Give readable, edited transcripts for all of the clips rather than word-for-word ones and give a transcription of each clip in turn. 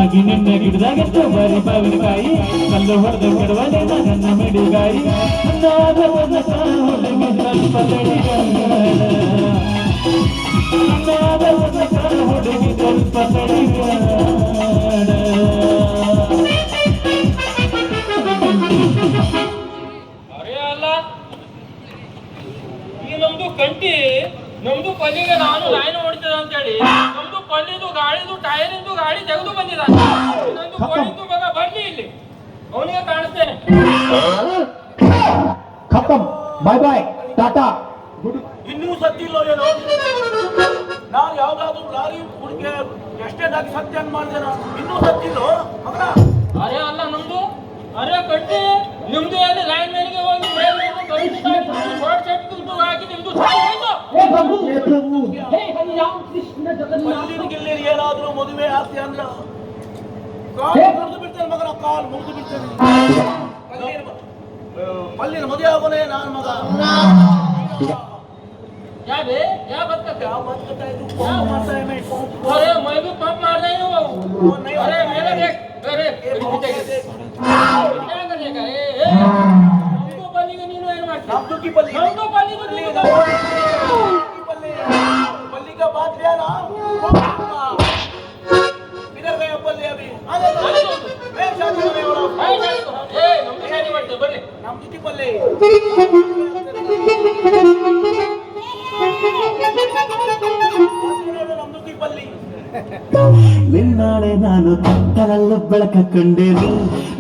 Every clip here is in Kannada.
ಆಗಿ ನಿನ್ನೆ ಗಿಡದಾಗೆಷ್ಟು ಬರಿ ಬಾವಿನಕಾಯಿ ಕಲ್ಲು ಹೊಡೆದು ಕೆಡವಲೆ ನನ್ನ ಮಿಡಿಗಾಯಿ ಹುಡುಗಿ ಸ್ವಲ್ಪ ತಡಿಗಾಡ ಹುಡುಗಿ ಸ್ವಲ್ಪ ತಡಿಗಾಡ ನಮ್ದು ಕಂಟಿ ನಮ್ದು ಪಲ್ಲಿಗೆ ನಾನು ಲೈನ್ ಹೊಡಿತದ ಅಂತ ಹೇಳಿ ನಮ್ದು ಪಲ್ಲಿದು ಗಾಳಿದು ಟೈರಿಂದು ಗಾಳಿ ತೆಗೆದು ಬಂದಿದ ನಂದು ಗೋಳಿಂದು ಮಗ ಬರ್ಲಿ ಇಲ್ಲಿ ಅವನಿಗೆ ಕಾಣಿಸ್ತೇನೆ ಖತಮ್ ಬಾಯ್ ಬಾಯ್ ಟಾಟಾ ಇನ್ನೂ ಸತ್ತಿಲ್ಲೋ ಏನೋ ನಾನು ಯಾವ್ದಾದ್ರು ಲಾರಿ ಹುಡುಗಿ ಎಷ್ಟೇ ದಾಗಿ ಸತ್ಯ ಅಂತ ಮಾಡಿದೆ ಇನ್ನೂ ಸತ್ತಿಲ್ಲೋ ಮಗನ ಅರೆ ಅಲ್ಲ ನಮ್ದು ಅರೆ ಕಂಟಿ ನಿಮ್ದು ಎಲ್ಲಿ ಲೈನ್ ಮೇಲಿಗೆ ಹೋಗಿ ಶಾರ್ಟ್ ಸರ್ಕ್ಯೂಟ್ ಹಾಕಿ ನಿಮ್ದು ಗೆಲ್ಲಿ ಏನಾದ್ರೂ ಮದುವೆ ಆಗ್ತಿ ಅಂದ್ರ ಮುರಿದು ಬಿಡ್ತೇನೆ ಮಗನ ಕಾಲ್ ಮುರಿದು ಬಿಡ್ತೇನೆ ಪಲ್ಲಿನ ಮದುವೆ ಆಗೋನೆ ನಾನು ಮಗ ಯಾವೇ ಯಾವ ಬದುಕತ್ತೆ ಯಾವ ಬದುಕತ್ತೆ ಇದು ಪಂಪ್ ಮಾಡ್ತಾ ಇದೆ ಅರೆ ಮೈ भी पंप मार रहे हो अरे मेरा देख अरे क्या करेगा ए हमको पल्ली के नीनो ಏನು ಮಾಡ್ತೀಯ ನಮ್ದು ಕಿ ಪಲ್ಲಿ हमको पल्ली को नीनो पल्ली का बात किया ना किधर गए पल्ली अभी मैं शादी करने वाला ए ನಮ್ದು ಶಾದಿ ಮಾಡ್ತೀವಿ ಬರ್ರಿ ನಮ್ದು ಕಿ ಪಲ್ಲಿ ನಮ್ದು ಕಿ ಪಲ್ಲಿ ನಿನ್ನಾಳೆ ನಾನು ಕತ್ತಲಲ್ಲ ಬೆಳಕ ಕಂಡೇನು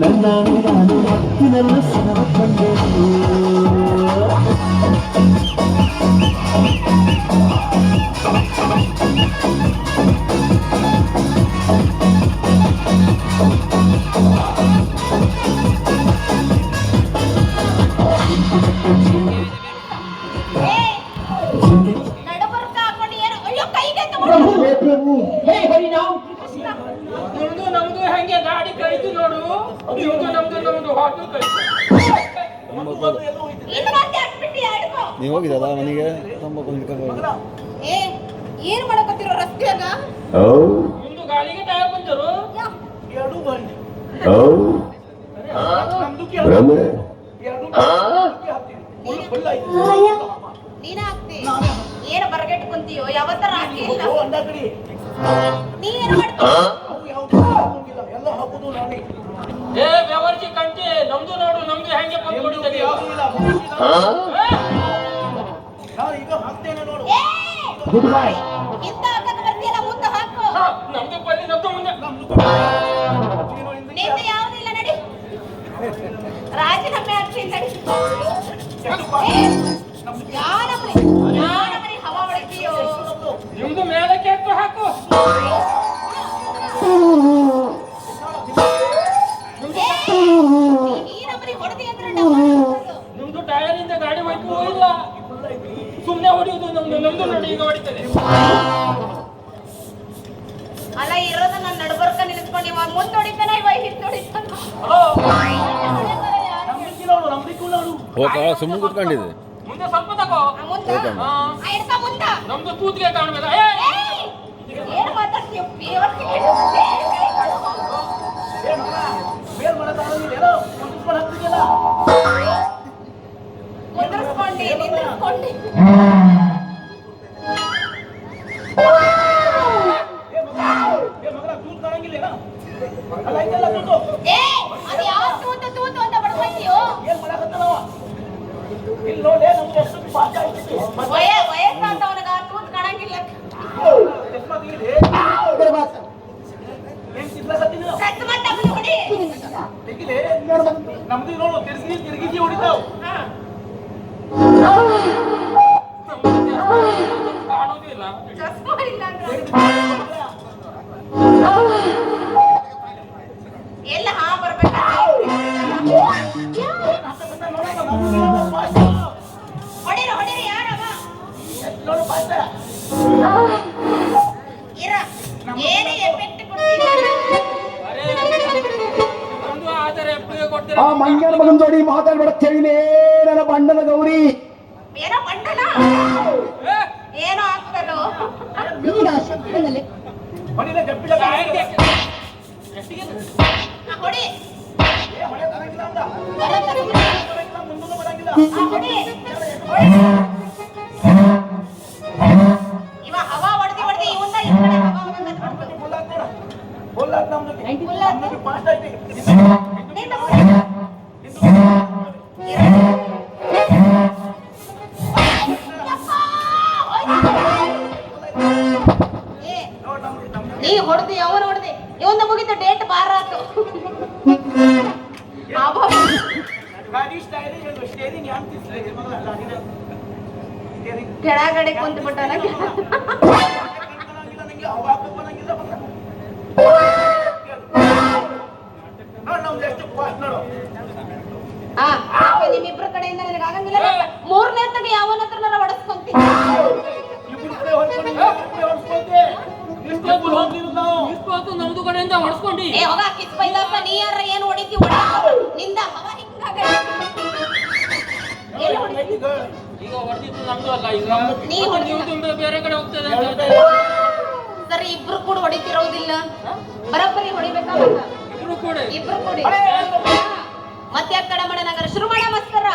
ನನ್ನಾಳೆ ನಾನು ಮತ್ತಿನಲ್ಲ ಸನವ ಕಂಡೇನು ನಮ್ದು ಹೆಂಗೆ ಗಾಡಿ ಕಳಿತು ನೋಡು ನಿಮ್ದು ನಮ್ದು ಹೋಟೆಲ್ ಕಳಿತು ನೀವು ಹೋಗಿದ್ದಲ್ಲ ಮನೆಗೆ ಹಿಡ್ಕೊಂಡು ಏನ್ ಮಾಡಕತ್ತಿರೋ ರಸ್ತೆಯಾಗ ನಿಮ್ದು ಗಾಳಿಗೆ ಟೈರ್ ಬಂದರು ಎರಡು ಗಾಡಿ ನಮ್ದು ಕಿ ಎರಡು ಫುಲ್ ಆಯ್ತು ನೀನ ಹಾಕ್ತಿ ಏನ್ ಬರಗೆಟ್ಟು ಕುಂತೀಯೋ ಯಾವತ್ತರ ಹಾಕಿ ಇಲ್ಲ ಅಂದ ಕಡಿ ನೀ ಏನ್ ಮಾಡ್ತಿ ಅವು ಯಾವ್ದು ಹಾಕೋಂಗಿಲ್ಲ ಎಲ್ಲ ಹಾಕೋದು ನಾನೇ ಏ ಬೆವರ್ಜಿ ಕಂಟಿ ನಮ್ದು ನೋಡು ನಮ್ದು ಹೆಂಗೆ ಬಂದು ಹೊಡಿತದೆ ಯಾವ್ದು ಇಲ್ಲ ನಾನು ಈಗ ಹಾಕ್ತೇನೆ ನೋಡು ಗುಡ್ ಬೈ ಇಂತ ಹಾಕಕ್ ಬರ್ತಿಯಲ್ಲ ಮುಂದೆ ಹಾಕು ನಮ್ದು ಪಲ್ಲಿ ನಮ್ದು ಮುಂದೆ ನಿಂದ ಯಾವ್ದಿಲ್ಲ ನಡಿ ರಾಜೀನಾಮೆ ಹಾಕ್ತೀನಿ ನಡಿ ಯಾರಮ್ಮರಿ ಹವಾ ಹೊಡಿತೀಯೋ ನಿಮ್ದು ಮೇಲಕ್ಕೆ ಎತ್ತು ಹಾಕು ನೀನಮ್ಮರಿ ಹೊಡೆದಿ ಅಂದ್ರೆ ನಿಮ್ದು ಟೈರ್ ಇಂದ ಗಾಡಿ ಹೋಯ್ತು ಇಲ್ಲ ಸುಮ್ನೆ ಹೊಡಿಯುದು ನಮ್ದು ನೋಡಿ ಈಗ ಹೊಡಿತದೆ ಅಲ್ಲ ಇರೋದು ನನ್ನ ನಡ್ಬರ್ಕ ನಿಲ್ಸ್ಕೊಂಡು ಇವ ಮುಂದೆ ಹೊಡಿತಾನ ಇವ ಹಿಂದೆ ಹೊಡಿತಾನ ಹೋಗ ಸುಮ್ಮನೆ ಕೂತ್ಕೊಂಡಿದ್ದೆ ಮುಂದೆ ಸ್ವಲ್ಪ ತಗೋ ನಮ್ದು ತೂತಿಗೆ ಕಾಣ್ಬೇಕ ಏನ್ ಮಾತಾಡ್ತೀಯ ಬೇರೆ ಮಾಡೋದಾಗಿಲ್ಲ ಕುಂತ್ಕೊಂಡು ಹಾಕ್ತಿದ್ಯಲ್ಲ ನಿಂದ್ರಿಸ್ಕೊಂಡಿ ಮಗನ ತೂತ್ ಕಾಣಂಗಿಲ್ಲ ಅಲ್ಲ ಐತಲ್ಲ ತೂತು ಅದು ಯಾವ ತೂತು ಅಂತ ಬಡ್ಕೊತೀಯೋ ಏನ್ ಮಾಡಕತ್ತನವ ಇಲ್ಲಿ ನೋಡೇ ನಮ್ಗೆ ಎಷ್ಟು ಪಾಠ ಆಯ್ತು ವಯಸ್ಸಾದವನಿಗ ತೂತ್ ಕಾಣಂಗಿಲ್ಲ ಚಸ್ಮಾ ತೆಗಿದೆ ಏನ್ ತಿರ್ಲಕತ್ತೀನಿ ತೆಗಿದೆ ನಮ್ದು ನೋಡು ತಿರ್ಗಿಸಿ ಹೊಡಿತಾವ್ ಕಾಣೋದಿಲ್ಲ ಚಸ್ಮಾ ಇಲ್ಲ ಅಂದ್ರೆ ಎಲ್ಲ ಹಾ ಬರ್ಬೇಕು ಹೊಡಿರಿ ಯಾರವ ನೋಡು ಪಾಠ ಇರ ಏನೇ ಎಫೆಕ್ಟ್ ಕೊಡ್ತೀನಿ ಒಂದು ಆಧಾರ ಎಪ್ಪಿಗೆ ಕೊಡ್ತೀರ ಆ ಮಂಗ್ಯನ ಮಗನ್ ಜೋಡಿ ಮಾತಾಡ್ಬೇಡ ಚಳಿನೇ ನನ್ನ ಬಣ್ಣದ ಗೌರಿ ಏನೋ ಬಂಡಲ ಏನೋ ಆಗ್ತದೋ ಮನೆಯ ಜಪ್ಪಿಲ್ಲ ಎಷ್ಟಿಗೆ ಹೊಡಿ ಏ ಹೊಳೆ ಬರಂಗಿಲ್ಲ ಅಂದ ಬರಂಗಿಲ್ಲ, ಮುಂದೂ ಬರಂಗಿಲ್ಲ ಹೊಡಿ ಇವ ಹವಾ ಹೊಡ್ದಿ ಹೊಡ್ದಿ ಇವಂದ ಈ ಕಡೆ ಹವಾ ಹೋಗಂಗ್ ಮಾಡ್ಬಿಡು. ಫುಲ್ ಆತ್ ನಮ್ದು Full ಆತ್? ನಮ್ದು ಫಾಸ್ಟ್ ಐತಿ ನಿಂದ ಹೊಡಿ. ಏ, ನೀ ಹೊಡ್ದಿ ಅವನು ಹೊಡ್ದಿ ಇವಂದ ಮುಗಿತು ಡೇಟ್ ಬಾರ ಆತು ಗಾಡಿ ಸ್ಟೇರಿಂಗ್ ಯಾನ್ ತಿಸ್ಲೆ ಮಗಳ ಗಾಡಿನ ಸ್ಟೇರಿಂಗ್ ಕೆಳಗಡೆ ಕುಂತು ಬಿಟ್ಟಾನ ನಂಗೆ ಅವಾಗ ಬರಂಗಿಲ್ಲ ಮಗಳ ನೋಡ್ ನಮ್ದು ಎಷ್ಟು ಫಾಸ್ಟ್ ನೋಡು ಹಾ ನಿಮ್ಮಿಬ್ರ ಕಡೆಯಿಂದ ನನಗೆ ಆಗಂಗಿಲ್ಲ ಮೂರನೇ ಹತ್ತಿಗೆ ಯಾವನ ಹತ್ರ ನಾನು ಹೊಡೆಸ್ಕೊಂತೀನಿ ಇಬ್ರು ಕಡೆ ಹೊಡ್ಸ್ಕೊಂಡೆ ಇಷ್ಟು ಹೋಗ್ತಿರೋದು ನಾವು ಇಷ್ಟು ಹೊತ್ತು ನಮ್ದು ಕಡೆಯಿಂದ ಹೊಡ್ಸ್ಕೊಂಡಿ ಏ ಹೋಗ ಕಿಸ್ ಬೈದಾಪ ನೀ ಯಾರ ಏನು ಹೊಡಿತಿ ಹೊಡ ನಿಂದ ಹವಾ ಹಿಂಗಾಗ ಎಲ್ಲಿ ಹೊಡಿತಿ ಈಗ ಹೊಡೆದಿದ್ದು ನಮ್ದು ಅಲ್ಲ ಈಗ ನೀ ಹೊಡ್ದಿಲ್ಲ. ನೀವು ತುಂಬ ಬೇರೆ ಕಡೆ ಹೋಗ್ತದೆ ಅಂತ ಹೇಳ್ತಾ ಸರಿ ಇಬ್ರು ಕೂಡ ಹೊಡಿತಿರೋದಿಲ್ಲ ಬರಬ್ಬರಿ ಹೊಡಿಬೇಕಾ ಇಬ್ರು ಕೂಡ ಇಬ್ರು ಕೂಡಿ ಮತ್ತೆ ಯಾಕೆ ತಡ ಮಾಡೋಣ ಶುರು ಮಾಡ ಮಸ್ಕರ